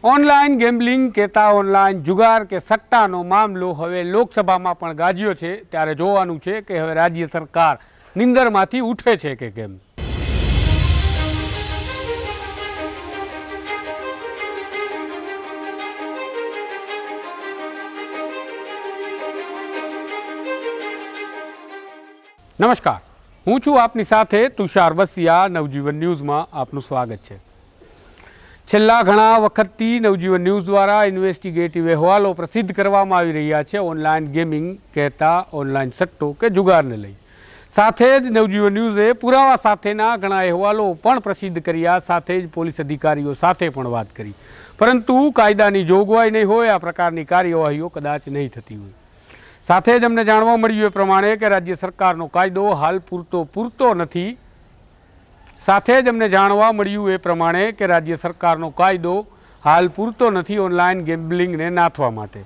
Online गेम्बलिंग कहता online जुगार के सट्टाનો મામલો હવે લોકસભામાં પણ ગાજ્યો છે ત્યારે જોવાનું છે કે હવે રાજ્ય સરકાર નિંદરમાંથી ઉઠે છે કે કેમ। નમસ્કાર, હું છું આપની સાથે તુષાર બસિયા। નવજીવન ન્યૂઝમાં આપનું સ્વાગત છે। છેલ્લા ઘણા વખતથી નવજીવન ન્યૂઝ દ્વારા ઇન્વેસ્ટિગેટિવ અહેવાલો પ્રસિદ્ધ કરવામાં આવી રહ્યા છે ઓનલાઈન ગેમિંગ કહેતા ઓનલાઈન સટ્ટો કે જુગારને લઈ। સાથે જ નવજીવન ન્યૂઝે પુરાવા સાથેના ઘણા અહેવાલો પણ પ્રસિદ્ધ કર્યા, સાથે જ પોલીસ અધિકારીઓ સાથે પણ વાત કરી, પરંતુ કાયદાની જોગવાઈ નહીં હોય આ પ્રકારની કાર્યવાહીઓ કદાચ નહીં થતી હોય। સાથે જ અમને જાણવા મળ્યું એ પ્રમાણે કે રાજ્ય સરકારનો કાયદો હાલ પૂરતો નથી। સાથે જ અમને જાણવા મળ્યું એ પ્રમાણે કે રાજ્ય સરકારનો કાયદો હાલ પૂરતો નથી ઓનલાઈન ગેમ્બલિંગને નાથવા માટે।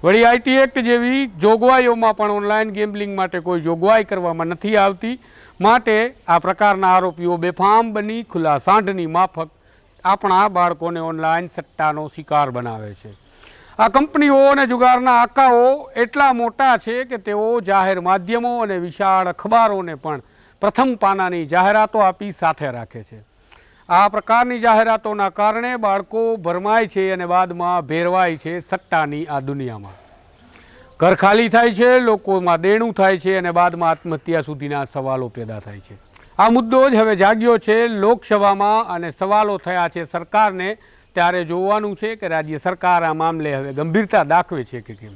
વળી આઈટી એક્ટ જેવી જોગવાઈઓમાં પણ ઓનલાઈન ગેમ્બલિંગ માટે કોઈ જોગવાઈ કરવામાં નથી આવતી, માટે આ પ્રકારના આરોપીઓ બેફામ બની ખુલ્લા સાંઢની માફક આપણા બાળકોને ઓનલાઈન સટ્ટાનો શિકાર બનાવે છે। આ કંપનીઓ અને જુગારના આકાઓ એટલા મોટા છે કે તેઓ જાહેર માધ્યમો અને વિશાળ અખબારોને પણ પ્રથમ પાનાની જાહેરાતો આપી સાથે રાખે છે। આ પ્રકારની જાહેરાતોના કારણે બાળકો ભરમાય છે અને બાદમાં ભેરવાય છે સટ્ટાની આ દુનિયામાં। ઘર ખાલી થાય છે, લોકોમાં દેણું થાય છે અને બાદમાં આત્મહત્યા સુધીના સવાલો પેદા થાય છે। આ મુદ્દો જ હવે જાગ્યો છે લોકસભામાં અને સવાલો થયા છે સરકારને। ત્યારે જોવાનું છે કે રાજ્ય સરકાર આ મામલે હવે ગંભીરતા દાખવે છે કે કેમ,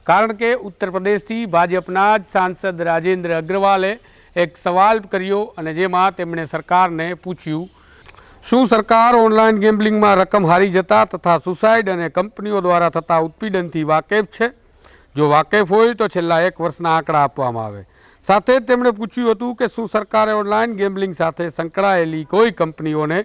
કારણ કે ઉત્તર પ્રદેશથી ભાજપના જ સાંસદ રાજેન્દ્ર અગ્રવાલે એક સવાલ કર્યો અને જેમાં તેમણે સરકારને પૂછ્યું, શું સરકાર ઓનલાઈન ગેમ્બલિંગમાં રકમ હારી જતા તથા સુસાઇડ અને કંપનીઓ દ્વારા થતા ઉત્પીડનથી વાકેફ છે? જો વાકેફ હોય તો છેલ્લા 1 વર્ષના આંકડા આપવામાં આવે। સાથે જ તેમણે પૂછ્યું હતું કે શું સરકારે ઓનલાઈન ગેમ્બલિંગ સાથે સંકળાયેલી કોઈ કંપનીઓને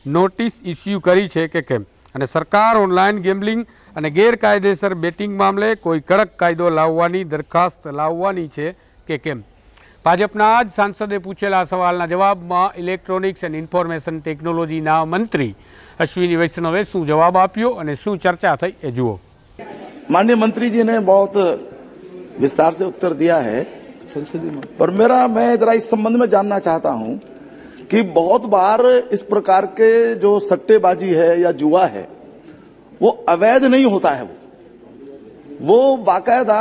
નોટિસ ઇસ્યુ કરી છે કે કેમ, અને સરકાર ઓનલાઈન ગેમ્બલિંગ અને ગેરકાયદેસર બેટિંગ મામલે કોઈ કડક કાયદો લાવવાની દરખાસ્ત લાવવાની છે કે કેમ। ભાજપના જ સાંસદે પૂછેલા સવાલના જવાબમાં ઇલેક્ટ્રોનિક્સ એન્ડ ઇન્ફોર્મેશન ટેકનોલોજીના મંત્રી અશ્વિની વૈષ્ણવે શું જવાબ આપ્યો અને શું ચર્ચા થઈ એ જુઓ। माननीय मंत्री जी ने बहुत विस्तार से उत्तर दिया है, पर मैं जरा इस संबंध में जानना चाहता हूं कि बहुत बार इस प्रकार के जो सट्टेबाजी है या जुआ है वो अवैध नहीं होता है, वो बाकायदा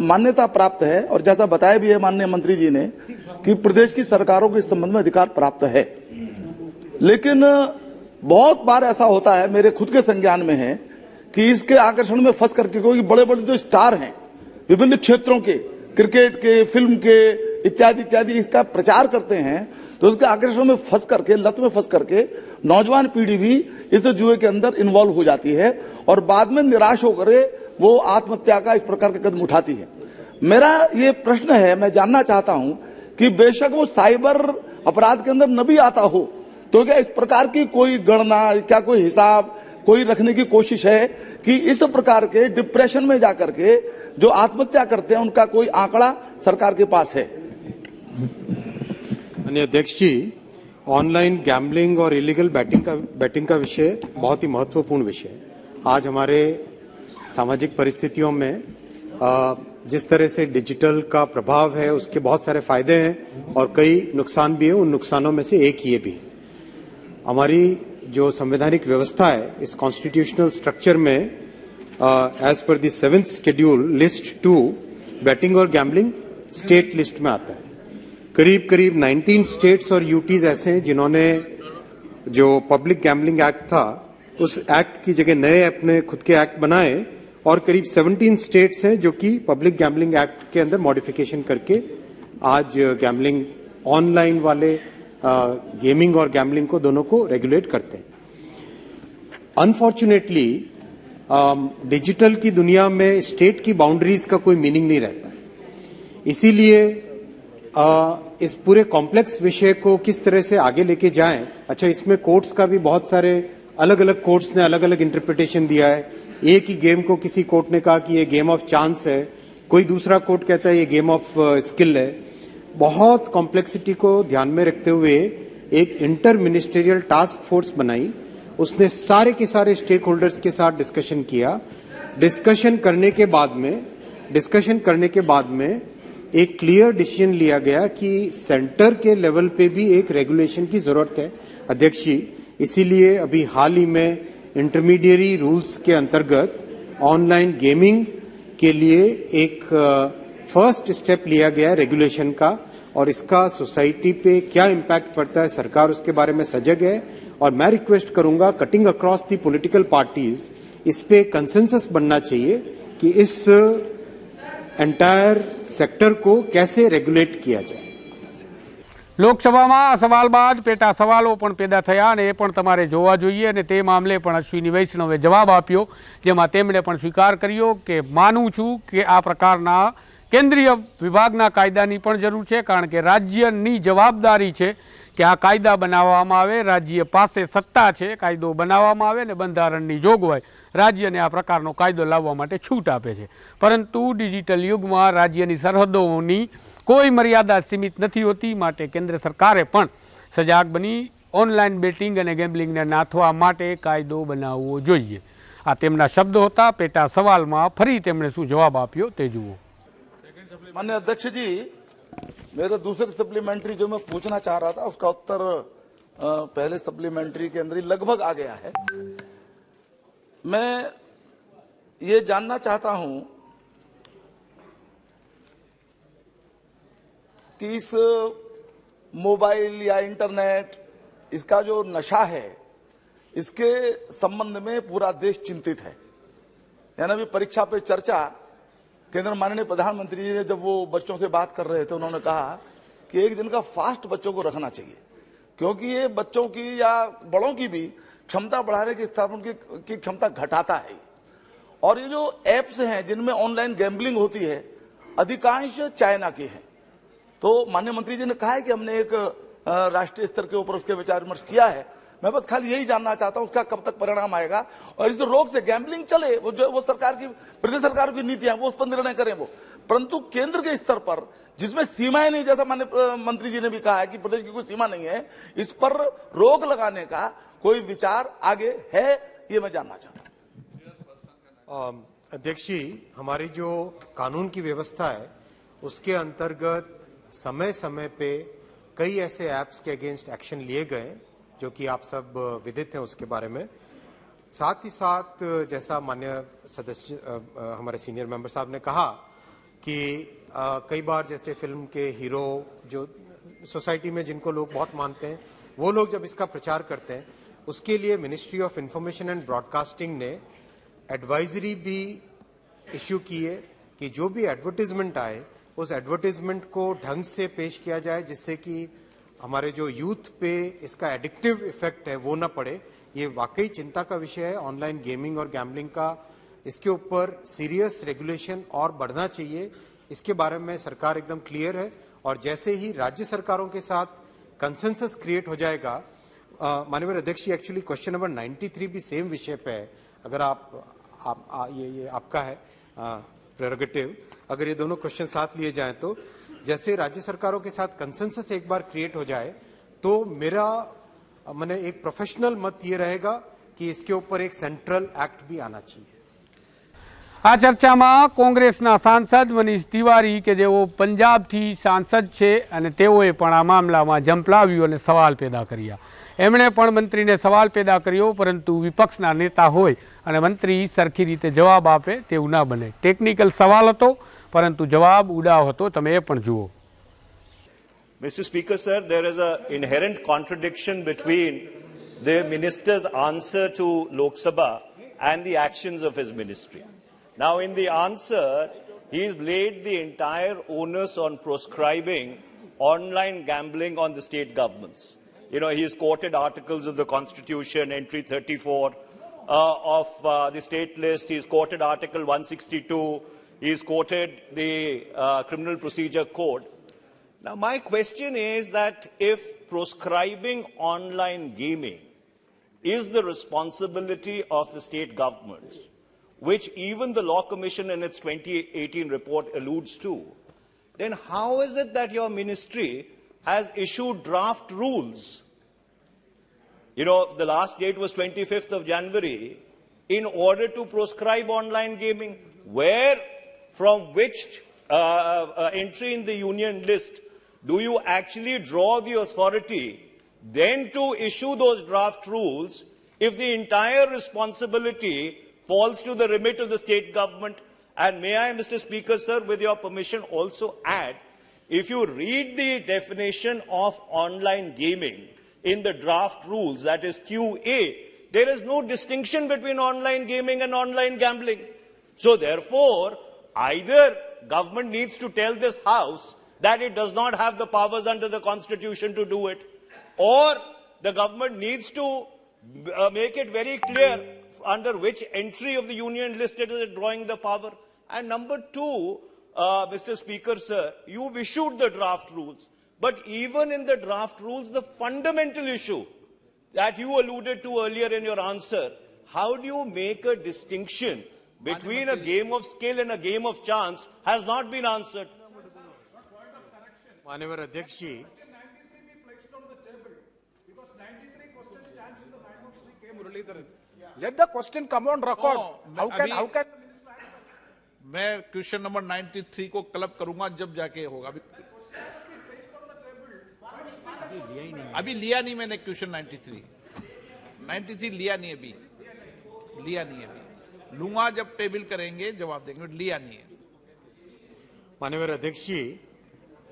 मान्यता प्राप्त है। और जैसा बताया भी है माननीय मंत्री जी ने कि प्रदेश की सरकारों को इस संबंध में अधिकार प्राप्त है, लेकिन बहुत बार ऐसा होता है, मेरे खुद के संज्ञान में है, कि इसके आकर्षण में फंस करके कोई बड़े बड़े जो स्टार हैं विभिन्न क्षेत्रों के, क्रिकेट के, फिल्म के इत्यादि इत्यादि इसका प्रचार करते हैं, तो उसके आकर्षण में फंस करके, लत में फंस करके नौजवान पीढ़ी भी इस जुए के अंदर इन्वॉल्व हो जाती है और बाद में निराश होकर वो आत्महत्या का इस प्रकार का कदम उठाती है। मेरा ये प्रश्न है, मैं जानना चाहता हूं कि बेशक वो साइबर अपराध के अंदर न भी आता हो, तो क्या इस प्रकार की कोई गणना, क्या कोई हिसाब कोई रखने की कोशिश है कि इस प्रकार के डिप्रेशन में जाकर के जो आत्महत्या करते हैं उनका कोई आंकड़ा सरकार के पास है? अध्यक्ष जी, ऑनलाइन गैम्बलिंग और इलीगल बैटिंग का विषय बहुत ही महत्वपूर्ण विषय है। आज हमारे सामाजिक परिस्थितियों में जिस तरह से डिजिटल का प्रभाव है उसके बहुत सारे फायदे हैं और कई नुकसान भी हैं। उन नुकसानों में से एक ये भी है, हमारी जो संवैधानिक व्यवस्था है इस कॉन्स्टिट्यूशनल स्ट्रक्चर में as per the 7th schedule list 2 betting और गैम्बलिंग स्टेट लिस्ट में आता है। करीब 19 स्टेट्स और यूटीज ऐसे हैं जिन्होंने जो पब्लिक गैम्बलिंग एक्ट था उस एक्ट की जगह नए अपने खुद के एक्ट बनाए, और करीब 17 स्टेट्स हैं जो कि पब्लिक गैम्बलिंग एक्ट के अंदर मॉडिफिकेशन करके आज गैम्बलिंग ऑनलाइन वाले गेमिंग और गैम्बलिंग को दोनों को रेगुलेट करते हैं। अनफॉर्चुनेटली डिजिटल की दुनिया में स्टेट की बाउंड्रीज का कोई मीनिंग नहीं रहता है, इसीलिए इस पूरे कॉम्प्लेक्स विषय को किस तरह से आगे लेके जाएं। अच्छा, इसमें कोर्ट्स का भी बहुत सारे अलग अलग कोर्ट्स ने अलग अलग इंटरप्रिटेशन दिया है। एक ही गेम को किसी कोर्ट ने कहा कि ये गेम ऑफ चांस है, कोई दूसरा कोर्ट कहता है ये गेम ऑफ स्किल है। बहुत कॉम्प्लेक्सिटी को ध्यान में रखते हुए एक इंटर मिनिस्टेरियल टास्क फोर्स बनाई उसने सारे के सारे स्टेक होल्डर्स के साथ डिस्कशन किया। डिस्कशन करने के बाद में एक क्लियर डिसीजन लिया गया कि सेंटर के लेवल पे भी एक रेगुलेशन की जरूरत है अध्यक्ष जी। इसीलिए अभी हाल ही में इंटरमीडिएरी रूल्स के अंतर्गत ऑनलाइन गेमिंग के लिए एक फर्स्ट स्टेप लिया गया है रेगुलेशन का, और इसका सोसाइटी पे क्या इम्पैक्ट पड़ता है सरकार उसके बारे में सजग है। और मैं रिक्वेस्ट करूंगा cutting across the political parties इस पे कंसेंसस बनना चाहिए कि इस एंटायर सेक्टर को कैसे रेगुलेट किया जाए। લોકસભામાં આ સવાલ બાદ પેટા સવાલો પણ પેદા થયા અને એ પણ તમારે જોવા જોઈએ અને તે મામલે પણ અશ્વિની વૈષ્ણવે જવાબ આપ્યો, જેમાં તેમણે પણ સ્વીકાર કર્યો કે માનું છું કે આ પ્રકારના કેન્દ્રીય વિભાગના કાયદાની પણ જરૂર છે, કારણ કે રાજ્યની જવાબદારી છે કે આ કાયદા બનાવવામાં આવે, રાજ્ય પાસે સત્તા છે, કાયદો બનાવવામાં આવે અને બંધારણની જોગવાઈ રાજ્યને આ પ્રકારનો કાયદો લાવવા માટે છૂટ આપે છે। પરંતુ ડિજિટલ યુગમાં રાજ્યની સરહદોની કોઈ મર્યાદા સીમિત નથી હોતી, માટે કેન્દ્ર સરકારે પણ સજાગ બની ઓનલાઈન બેટિંગ અને ગેમ્બલિંગને નાથવા માટે કાયદો બનાવવો જોઈએ। આ તેમના શબ્દો હતા। પેટા સવાલમાં ફરી તેમણે શું જવાબ આપ્યો તે જુઓ। माननीय अध्यक्ष जी, मेरा दूसरे सप्लीमेंट्री जो मैं पूछना चाह रहा था उसका उत्तर पहले सप्लीमेंट्री के अंदर ही लगभग आ गया है। मैं ये जानना चाहता हूं कि इस मोबाइल या इंटरनेट इसका जो नशा है इसके संबंध में पूरा देश चिंतित है। यानी अभी परीक्षा पे चर्चा केंद्र माननीय प्रधानमंत्री जी ने जब वो बच्चों से बात कर रहे थे उन्होंने कहा कि एक दिन का फास्ट बच्चों को रखना चाहिए, क्योंकि ये बच्चों की या बड़ों की भी क्षमता बढ़ाने की स्थापना की क्षमता घटाता है। और ये जो एप्स हैं जिनमें ऑनलाइन गैम्बलिंग होती है अधिकांश चाइना की है। तो माननीय मंत्री जी ने कहा है कि हमने एक राष्ट्रीय स्तर के ऊपर उसके विचार विमर्श किया है। मैं बस खाली यही जानना चाहता हूं उसका कब तक परिणाम आएगा, और इस रोक से गैम्बलिंग चले वो सरकार की प्रदेश सरकार की नीतियां वो उस पर निर्णय करें वो, परंतु केंद्र के स्तर पर जिसमें सीमाएं नहीं, जैसा माननीय मंत्री जी ने भी कहा है कि प्रदेश की कोई सीमा नहीं है, इस पर रोक लगाने का कोई विचार आगे है, ये मैं जानना चाहता हूं। अध्यक्ष जी, हमारी जो कानून की व्यवस्था है उसके अंतर्गत समय समय पे कई ऐसे ऐप्स के अगेंस्ट एक्शन लिए गए जो कि आप सब विदित हैं उसके बारे में। साथ ही साथ जैसा माननीय सदस्य हमारे सीनियर मेंबर साहब ने कहा कि कई बार जैसे फिल्म के हीरो जो सोसाइटी में जिनको लोग बहुत मानते हैं वो लोग जब इसका प्रचार करते हैं उसके लिए ministry of information and broadcasting ने एडवाइजरी भी इश्यू की है कि जो भी एडवर्टीजमेंट आए उस एडवर्टीजमेंट को ढंग से पेश किया जाए जिससे कि हमारे जो यूथ पे इसका एडिक्टिव इफेक्ट है वो ना पड़े। ये वाकई चिंता का विषय है ऑनलाइन गेमिंग और गैम्बलिंग का। इसके ऊपर सीरियस रेगुलेशन और बढ़ना चाहिए, इसके बारे में सरकार एकदम क्लियर है। और जैसे ही राज्य सरकारों के साथ कंसेंसस क्रिएट हो जाएगा, माननीय अध्यक्ष, एक्चुअली क्वेश्चन नंबर 93 भी सेम विषय पे है। अगर ये आपका है प्रेरोगेटिव, अगर ये दोनों क्वेश्चन साथ लिए जाएं तो जैसे राज्य सरकारों के साथ कंसेंसस एक बार क्रिएट हो जाए तो मेरा मैंने एक प्रोफेशनल मत ये रहेगा कि इसके ऊपर एक सेंट्रल एक्ट भी आना चाहिए। આ ચર્ચામાં કોંગ્રેસના સાંસદ મનીષ તિવારી કે જેઓ પંજાબથી સાંસદ છે અને તેઓએ પણ આ મામલામાં ઝંપલાવ્યું અને સવાલ પેદા કર્યા। એમણે પણ મંત્રીને સવાલ પેદા કર્યો, પરંતુ વિપક્ષના નેતા હોય અને મંત્રી સરખી રીતે જવાબ આપે તેવું ના બને। ટેકનિકલ સવાલ હતો પરંતુ જવાબ ઉડાવ હતો, તમે એ પણ જુઓ। Mr. Speaker, sir, there is an inherent contradiction between the minister's answer to Lok Sabha and the actions of his ministry. Now, in the answer, he's laid the entire onus on proscribing online gambling on the state governments. You know, he's quoted articles of the Constitution, entry 34 of the state list. He's quoted Article 162. He's quoted the Criminal Procedure Code. Now, my question is that if proscribing online gaming is the responsibility of the state governments, which even the Law Commission in its 2018 report alludes to, then how is it that your ministry has issued draft rules You know, the last date was 25th of January in order to proscribe online gaming. Where, from which entry in the union list do you actually draw the authority then to issue those draft rules if the entire responsibility falls to the remit of the state government? And may I, Mr. Speaker, sir, with your permission, also add, if you read the definition of online gaming in the draft rules, that is QA, there is no distinction between online gaming and online gambling. So therefore, either government needs to tell this House that it does not have the powers under the Constitution to do it, or the government needs to make it very clear under which entry of the union list it is drawing the power. And number two, Mr. Speaker, sir, you've issued the draft rules. But even in the draft rules, the fundamental issue that you alluded to earlier in your answer, how do you make a distinction between a game of skill and a game of chance has not been answered. माननीय अध्यक्ष जी, Let the question come on record. No, How can मैं question number 93 को club करूंगा जब जाके होगा। अभी लिया नहीं मैंने क्वेश्चन 93 लिया नहीं, अभी लिया नहीं, अभी लूंगा जब टेबल करेंगे जवाब देंगे, लिया नहीं है। माननीय अध्यक्ष जी,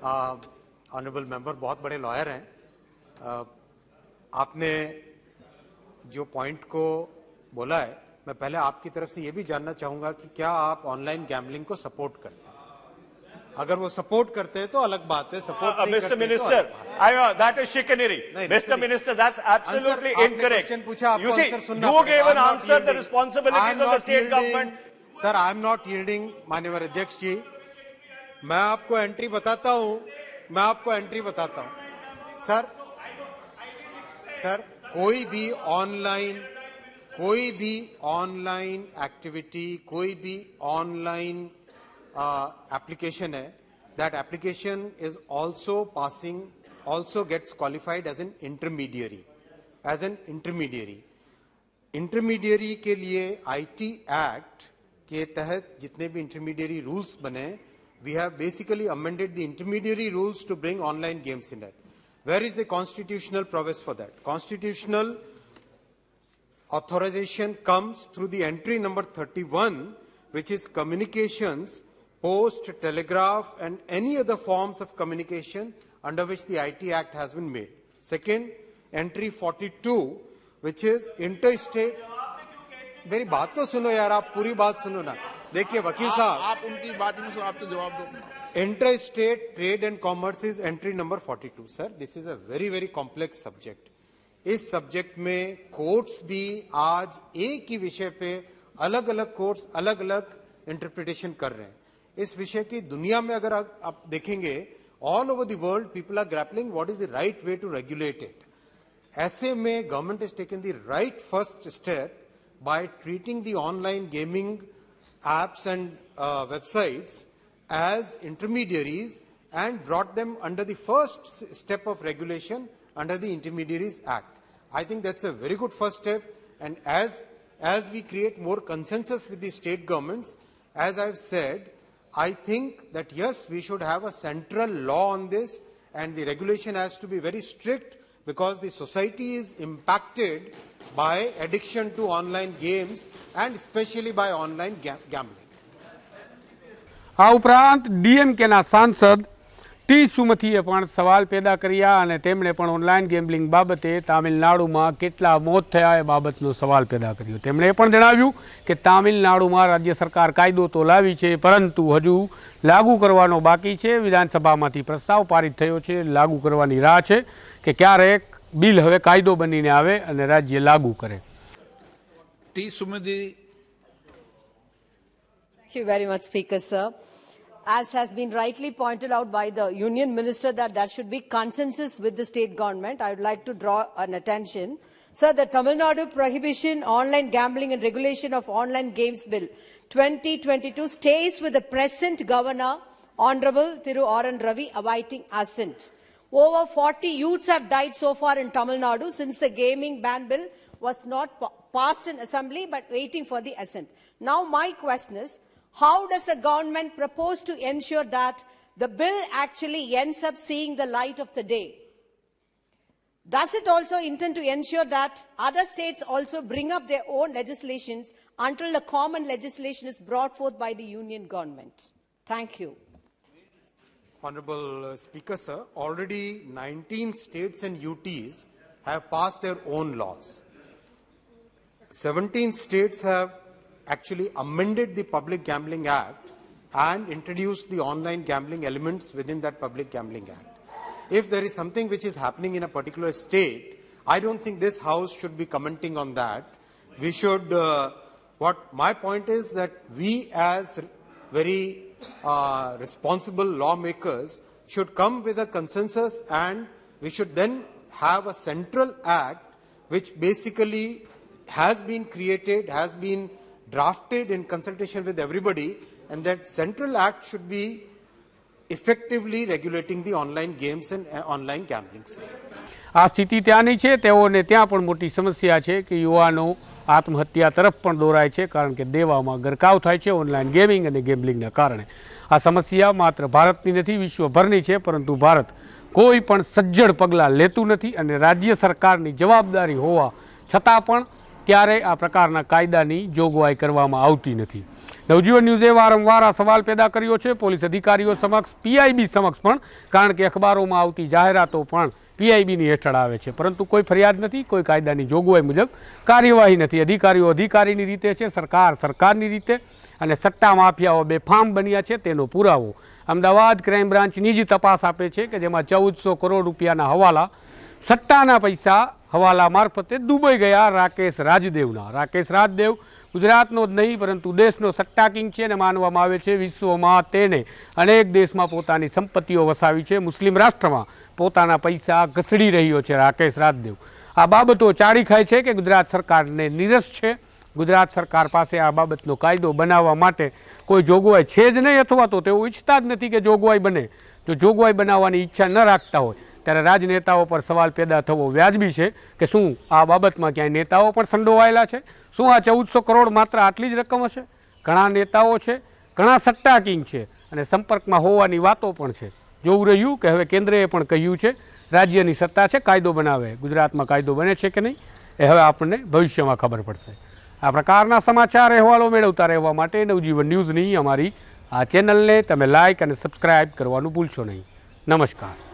ऑनरेबल मेंबर बहुत बड़े लॉयर हैं, आपने जो पॉइंट को बोला है, मैं पहले आपकी तरफ से यह भी जानना चाहूंगा कि क्या आप ऑनलाइन गैम्बलिंग को सपोर्ट करते हैं? अगर वो सपोर्ट करते हैं तो अलग बात है, सपोर्ट नहीं Mr. करते Minister, तो that is chicanery. नहीं, Mr. Minister, that's absolutely आपने incorrect. क्वेश्चन पूछा, आपको You see, आंसर सुनना you पड़ेगा। gave an I'm not answer, the yielding. responsibilities I'm of the not state yielding. government. Sir, I am not yielding. माननीय अध्यक्ष जी, मैं आपको एंट्री बताता हूं, सर कोई भी ऑनलाइन एक्टिविटी, कोई भी ऑनलाइन एप्लीकेशन है, that application is also gets qualified as an intermediary, intermediary के लिए आईटी एक्ट के तहत जितने भी इंटरमीडियरी रूल्स बने, we have basically amended the intermediary rules to bring online games in it. Where is the constitutional prowess for that? Constitutional authorization comes through the entry number 31, which is communications, post, telegraph, and any other forms of communication under which the IT Act has been made. Second, entry 42, which is interstate. मेरी बात तो सुनो यार, आप पूरी बात सुनो ना। देखिए वकील साहब, आप उनकी बात नहीं सुनो, आप तो जवाब दो। Inter state trade and commerce is entry number 42। Sir, this is a very very complex subject. इस सब्जेक्ट में कोर्ट्स भी आज एक ही विषय पे अलग अलग कोर्ट्स अलग अलग इंटरप्रिटेशन कर रहे हैं। इस विषय की दुनिया में अगर आप देखेंगे, all over the world people are grappling what is the right way to regulate it. ऐसे में government is taken the right first step by treating the online gaming apps and websites as intermediaries and brought them under the first step of regulation under the Intermediaries Act. I think that's a very good first step, and as we create more consensus with the state governments, as I've said, I think that yes, we should have a central law on this, and the regulation has to be very strict because the society is impacted by addiction to online games and especially by online gambling. આ ઉપરાંત ડીએમકેના સાંસદ T સુમથીએ પણ સવાલ પેદા કર્યા અને તેમણે પણ ઓનલાઈન ગેમ્બલિંગ બાબતે તામિલનાડુમાં કેટલા મોત થયા એ બાબતનો સવાલ પેદા કર્યો। તેમણે એ પણ જણાવ્યું કે તામિલનાડુમાં રાજ્ય સરકાર કાયદો તો લાવી છે, પરંતુ હજુ લાગુ કરવાનો બાકી છે। વિધાનસભામાંથી પ્રસ્તાવ પારિત થયો છે, લાગુ કરવાની રાહ છે કે ક્યારેક बिल हवे कायदो बनीने आवे अने राज्य लागू करे। T Sumati. Thank you very much, Speaker, sir. As has been rightly pointed out by the Union Minister that there should be consensus with the state government, I would like to draw an attention. Sir, the Tamil Nadu Prohibition, Online Gambling and Regulation of Online Games Bill 2022 stays with the present Governor, Honorable Thiru R. N. Ravi, awaiting assent. Over 40 youths have died so far in Tamil Nadu since the gaming ban bill was not passed in assembly but waiting for the assent. Now my question is, how does the government propose to ensure that the bill actually ends up seeing the light of the day? Does it also intend to ensure that other states also bring up their own legislations until the common legislation is brought forth by the union government? Thank you. Honorable Speaker, sir, already 19 states and UTs have passed their own laws. 17 states have actually amended the Public Gambling Act and introduced the online gambling elements within that Public Gambling Act. If there is something which is happening in a particular state, I don't think this House should be commenting on that. We should, what my point is that we as very responsible lawmakers should come with a consensus, and we should then have a central act which basically has been created, has been drafted in consultation with everybody, and that central act should be effectively regulating the online games and online gambling. આ સ્થિતિ ત્યાંની છે, તેઓને ત્યાં પણ મોટી સમસ્યા છે કે યુવાનો આત્મહત્યા તરફ પણ દોરાય છે કારણ કે દેવામાં ગરકાવ થાય છે ઓનલાઈન ગેમિંગ અને ગેમ્બલિંગના કારણે. આ સમસ્યા માત્ર ભારતની નથી, વિશ્વભરની છે, પરંતુ ભારત કોઈ પણ સજ્જડ પગલાં લેતું નથી અને રાજ્ય સરકારની જવાબદારી હોવા છતાં પણ ક્યારેય આ પ્રકારના કાયદાની જોગવાઈ કરવામાં આવતી નથી. નવજીવન ન્યૂઝે વારંવાર આ સવાલ પેદા કર્યો છે પોલીસ અધિકારીઓ સમક્ષ, પીઆઈબી સમક્ષ પણ, કારણ કે અખબારોમાં આવતી જાહેરાતો પણ પીઆઈબીની હેઠળ આવે છે, પરંતુ કોઈ ફરિયાદ નથી, કોઈ કાયદાની જોગવાઈ મુજબ કાર્યવાહી નથી. અધિકારીઓ અધિકારીની રીતે છે, સરકાર સરકારની રીતે, અને સટ્ટા માફિયાઓ બેફામ બન્યા છે તેનો પુરાવો અમદાવાદ ક્રાઇમ બ્રાન્ચની જ તપાસ આપે છે કે જેમાં 1400 કરોડ રૂપિયાના હવાલા, સટ્ટાના પૈસા હવાલા મારફતે દુબઈ ગયા રાકેશ રાજદેવના. રાકેશ રાજદેવ ગુજરાતનો જ નહીં પરંતુ દેશનો સટ્ટા કિંગ છે અને માનવામાં આવે છે વિશ્વમાં તેને અનેક દેશમાં પોતાની સંપત્તિઓ વસાવી છે. મુસ્લિમ રાષ્ટ્રમાં પોતાના પૈસા ઘસડી રહ્યો છે રાકેશ રાજદેવ. આ બાબતો ચાળી ખાય છે કે ગુજરાત સરકારને નીરસ છે. ગુજરાત સરકાર પાસે આ બાબતનો કાયદો બનાવવા માટે કોઈ જોગવાઈ છે જ નહીં, અથવા તો તેઓ ઈચ્છતા જ નથી કે જોગવાઈ બને. જો જોગવાઈ બનાવવાની ઈચ્છા ન રાખતા હોય ત્યારે રાજનેતાઓ પર સવાલ પેદા થવો વ્યાજબી છે કે શું આ બાબતમાં ક્યાંય નેતાઓ પણ સંડોવાયેલા છે? શું આ 1400 કરોડ માત્ર આટલી જ રકમ હશે? ઘણા નેતાઓ છે, ઘણા સટ્ટા કિંગ છે અને સંપર્કમાં હોવાની વાતો પણ છે. જોવું રહ્યું કે હવે કેન્દ્રએ પણ કહ્યું છે રાજ્યની સત્તા છે, કાયદો બનાવે. ગુજરાતમાં કાયદો બને છે કે નહીં એ હવે આપણને ભવિષ્યમાં ખબર પડશે. આ પ્રકારના સમાચાર અહેવાલો મેળવતા રહેવા માટે નવજીવન ન્યૂઝની અમારી આ ચેનલને તમે લાઇક અને સબસ્ક્રાઇબ કરવાનું ભૂલશો નહીં. નમસ્કાર.